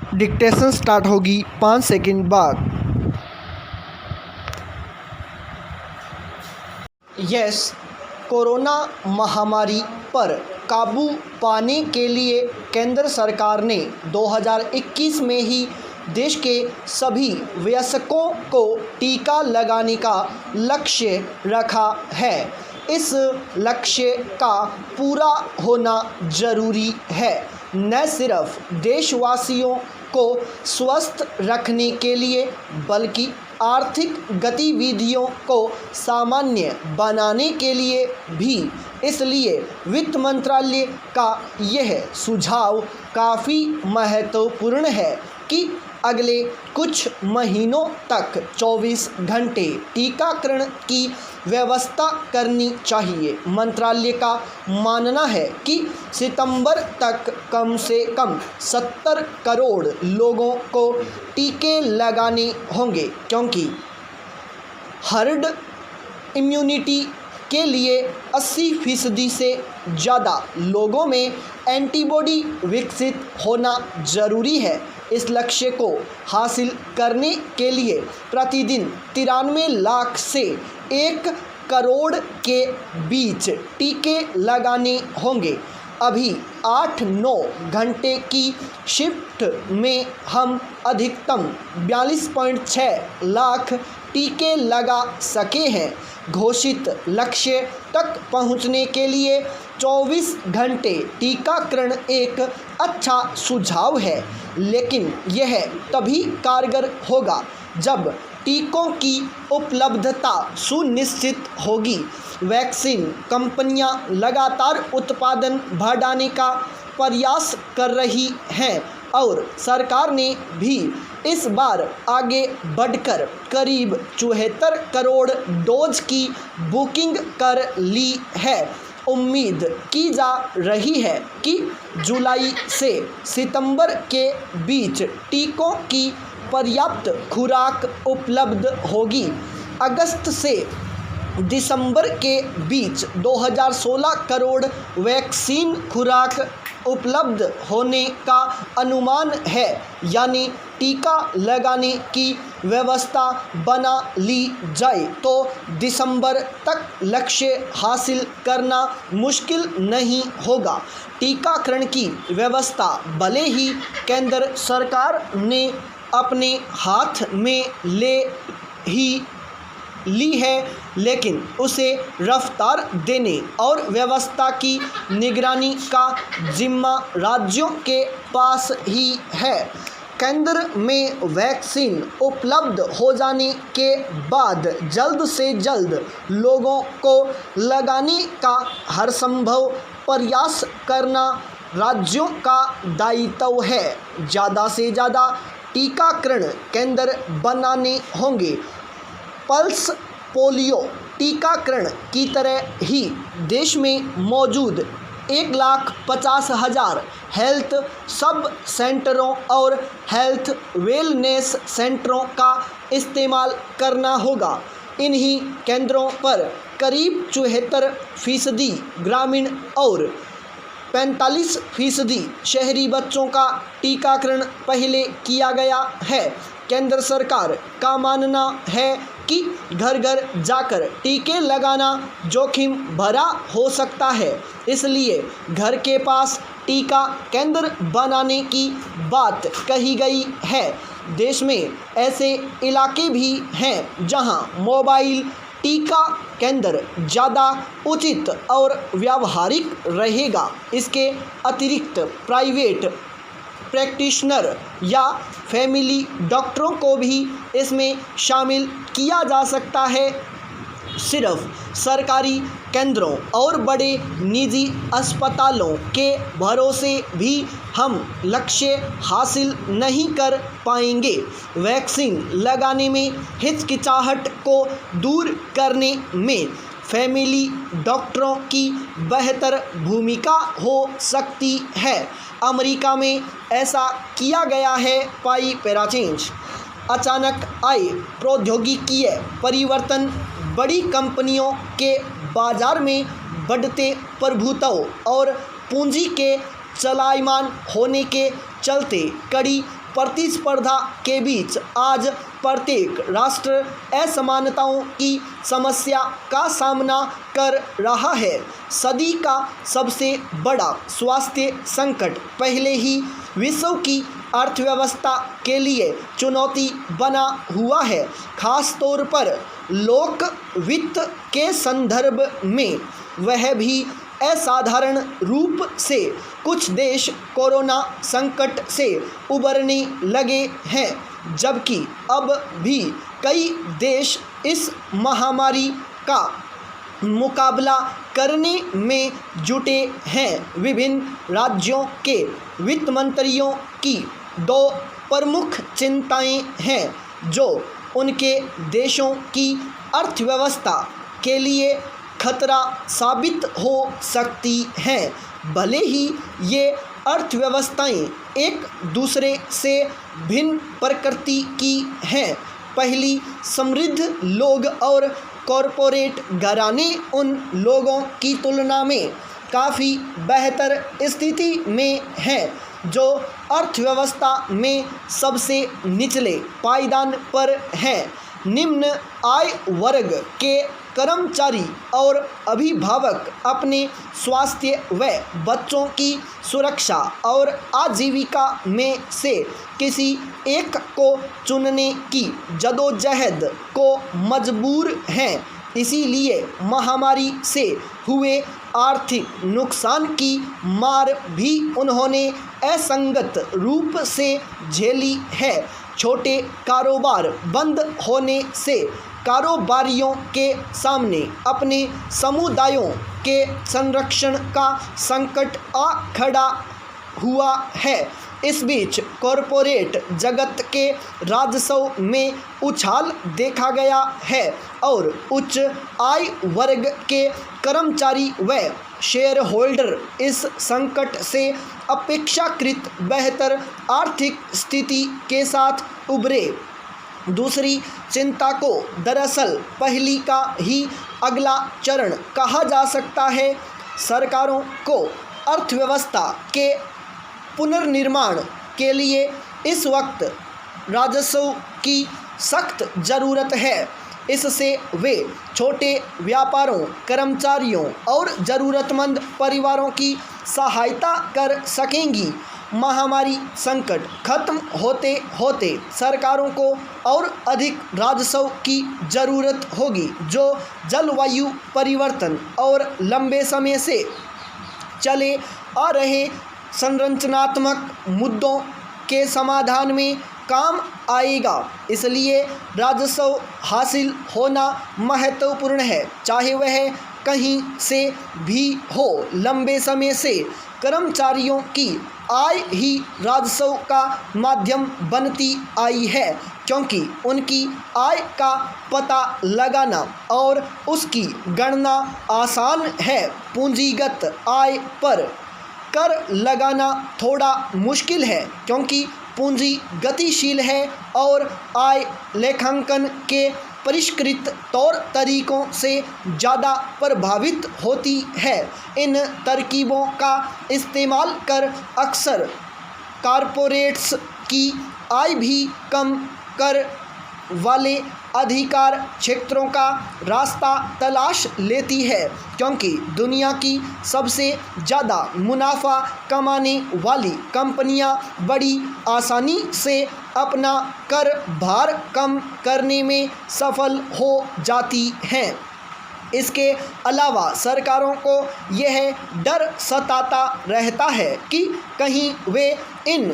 Dictation start होगी 5 second बाद। Yes, corona महामारी पर काबू पाने के लिए केंद्र सरकार ने 2021 में ही देश के सभी वयस्कों को टीका लगाने का लक्ष्य रखा है। इस लक्ष्य का पूरा होना जरूरी है, न सिर्फ देशवासियों को स्वस्थ रखने के लिए बल्कि आर्थिक गतिविधियों को सामान्य बनाने के लिए भी। इसलिए वित्त मंत्रालय का यह सुझाव काफ़ी महत्वपूर्ण है कि अगले कुछ महीनों तक 24 घंटे टीकाकरण की व्यवस्था करनी चाहिए। मंत्रालय का मानना है कि सितंबर तक कम से कम 70 करोड़ लोगों को टीके लगाने होंगे, क्योंकि हर्ड इम्यूनिटी के लिए 80% से ज़्यादा लोगों में एंटीबॉडी विकसित होना ज़रूरी है। इस लक्ष्य को हासिल करने के लिए प्रतिदिन 93 लाख से 1 करोड़ के बीच टीके लगाने होंगे। अभी 8-9 घंटे की शिफ्ट में हम अधिकतम 42.6 लाख टीके लगा सके हैं। घोषित लक्ष्य तक पहुंचने के लिए 24 घंटे टीकाकरण एक अच्छा सुझाव है, लेकिन यह तभी कारगर होगा जब टीकों की उपलब्धता सुनिश्चित होगी। वैक्सीन कंपनियां लगातार उत्पादन बढ़ाने का प्रयास कर रही हैं और सरकार ने भी इस बार आगे बढ़कर करीब 74 करोड़ डोज की बुकिंग कर ली है। उम्मीद की जा रही है कि जुलाई से सितंबर के बीच टीकों की पर्याप्त खुराक उपलब्ध होगी। अगस्त से दिसंबर के बीच 2016 करोड़ वैक्सीन खुराक उपलब्ध होने का अनुमान है, यानी टीका लगाने की व्यवस्था बना ली जाए तो दिसंबर तक लक्ष्य हासिल करना मुश्किल नहीं होगा। टीकाकरण की व्यवस्था भले ही केंद्र सरकार ने अपने हाथ में ले ही ली है, लेकिन उसे रफ्तार देने और व्यवस्था की निगरानी का जिम्मा राज्यों के पास ही है। केंद्र में वैक्सीन उपलब्ध हो जाने के बाद जल्द से जल्द लोगों को लगाने का हर संभव प्रयास करना राज्यों का दायित्व है। ज़्यादा से ज़्यादा टीकाकरण केंद्र बनाने होंगे। पल्स पोलियो टीकाकरण की तरह ही देश में मौजूद 1,50,000 हेल्थ सब सेंटरों और हेल्थ वेलनेस सेंटरों का इस्तेमाल करना होगा। इन्हीं केंद्रों पर करीब 74% ग्रामीण और 45% शहरी बच्चों का टीकाकरण पहले किया गया है। केंद्र सरकार का मानना है कि घर घर जाकर टीके लगाना जोखिम भरा हो सकता है, इसलिए घर के पास टीका केंद्र बनाने की बात कही गई है। देश में ऐसे इलाके भी हैं जहां मोबाइल टीका केंद्र ज़्यादा उचित और व्यावहारिक रहेगा। इसके अतिरिक्त प्राइवेट प्रैक्टिशनर या फैमिली डॉक्टरों को भी इसमें शामिल किया जा सकता है। सिर्फ सरकारी केंद्रों और बड़े निजी अस्पतालों के भरोसे भी हम लक्ष्य हासिल नहीं कर पाएंगे। वैक्सीन लगाने में हिचकिचाहट को दूर करने में फैमिली डॉक्टरों की बेहतर भूमिका हो सकती है। अमेरिका में ऐसा किया गया है। पाई पैरा चेंज। अचानक आए प्रौद्योगिकीय परिवर्तन बड़ी कंपनियों के बाजार में बढ़ते प्रभुत्व और पूंजी के चलायमान होने के चलते कड़ी प्रतिस्पर्धा के बीच आज प्रत्येक राष्ट्र असमानताओं की समस्या का सामना कर रहा है। सदी का सबसे बड़ा स्वास्थ्य संकट पहले ही विश्व की अर्थव्यवस्था के लिए चुनौती बना हुआ है, खास तौर पर लोक वित्त के संदर्भ में। वह भी असाधारण रूप से कुछ देश कोरोना संकट से उबरने लगे हैं, जबकि अब भी कई देश इस महामारी का मुकाबला करने में जुटे हैं। विभिन्न राज्यों के वित्त मंत्रियों की दो प्रमुख चिंताएं हैं जो उनके देशों की अर्थव्यवस्था के लिए खतरा साबित हो सकती हैं, भले ही ये अर्थव्यवस्थाएं एक दूसरे से भिन्न प्रकृति की हैं। पहली, समृद्ध लोग और कॉरपोरेट घराने उन लोगों की तुलना में काफ़ी बेहतर स्थिति में हैं जो अर्थव्यवस्था में सबसे निचले पायदान पर हैं। निम्न आय वर्ग के कर्मचारी और अभिभावक अपने स्वास्थ्य व बच्चों की सुरक्षा और आजीविका में से किसी एक को चुनने की जदोजहद को मजबूर हैं। इसीलिए महामारी से हुए आर्थिक नुकसान की मार भी उन्होंने असंगत रूप से झेली है। छोटे कारोबार बंद होने से कारोबारियों के सामने अपने समुदायों के संरक्षण का संकट आ खड़ा हुआ है। इस बीच कॉरपोरेट जगत के राजस्व में उछाल देखा गया है और उच्च आय वर्ग के कर्मचारी व शेयर होल्डर इस संकट से अपेक्षाकृत बेहतर आर्थिक स्थिति के साथ उभरे। दूसरी चिंता को दरअसल पहली का ही अगला चरण कहा जा सकता है। सरकारों को अर्थव्यवस्था के पुनर्निर्माण के लिए इस वक्त राजस्व की सख्त ज़रूरत है। इससे वे छोटे व्यापारों, कर्मचारियों और ज़रूरतमंद परिवारों की सहायता कर सकेंगी। महामारी संकट खत्म होते होते सरकारों को और अधिक राजस्व की ज़रूरत होगी जो जलवायु परिवर्तन और लंबे समय से चले आ रहे संरचनात्मक मुद्दों के समाधान में काम आएगा। इसलिए राजस्व हासिल होना महत्वपूर्ण है, चाहे वह कहीं से भी हो। लंबे समय से कर्मचारियों की आय ही राजस्व का माध्यम बनती आई है, क्योंकि उनकी आय का पता लगाना और उसकी गणना आसान है। पूंजीगत आय पर कर लगाना थोड़ा मुश्किल है, क्योंकि पूंजी गतिशील है और आय लेखांकन के परिष्कृत तौर तरीकों से ज़्यादा प्रभावित होती है। इन तरकीबों का इस्तेमाल कर अक्सर कॉरपोरेट्स की आय भी कम कर वाले अधिकार क्षेत्रों का रास्ता तलाश लेती है, क्योंकि दुनिया की सबसे ज़्यादा मुनाफा कमाने वाली कंपनियां बड़ी आसानी से अपना कर भार कम करने में सफल हो जाती हैं। इसके अलावा सरकारों को यह डर सताता रहता है कि कहीं वे इन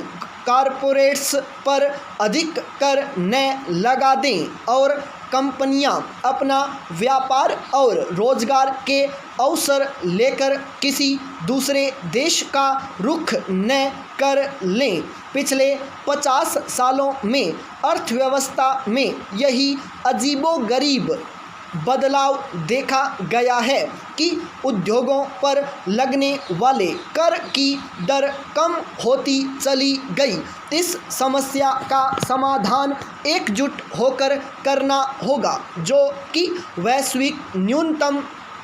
कॉरपोरेट्स पर अधिक कर न लगा दें और कंपनियां अपना व्यापार और रोजगार के अवसर लेकर किसी दूसरे देश का रुख न कर लें। पिछले 50 सालों में अर्थव्यवस्था में यही अजीबोगरीब बदलाव देखा गया है कि उद्योगों पर लगने वाले कर की दर कम होती चली गई। इस समस्या का समाधान एकजुट होकर करना होगा, जो कि वैश्विक न्यूनतम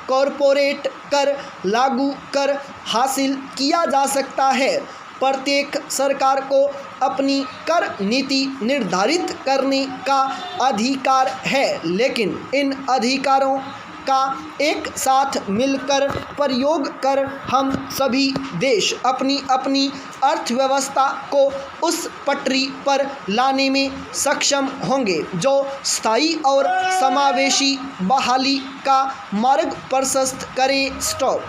कॉरपोरेट कर लागू कर हासिल किया जा सकता है। प्रत्येक सरकार को अपनी कर नीति निर्धारित करने का अधिकार है, लेकिन इन अधिकारों का एक साथ मिलकर प्रयोग कर हम सभी देश अपनी अपनी अर्थव्यवस्था को उस पटरी पर लाने में सक्षम होंगे जो स्थायी और समावेशी बहाली का मार्ग प्रशस्त करे। स्टॉप।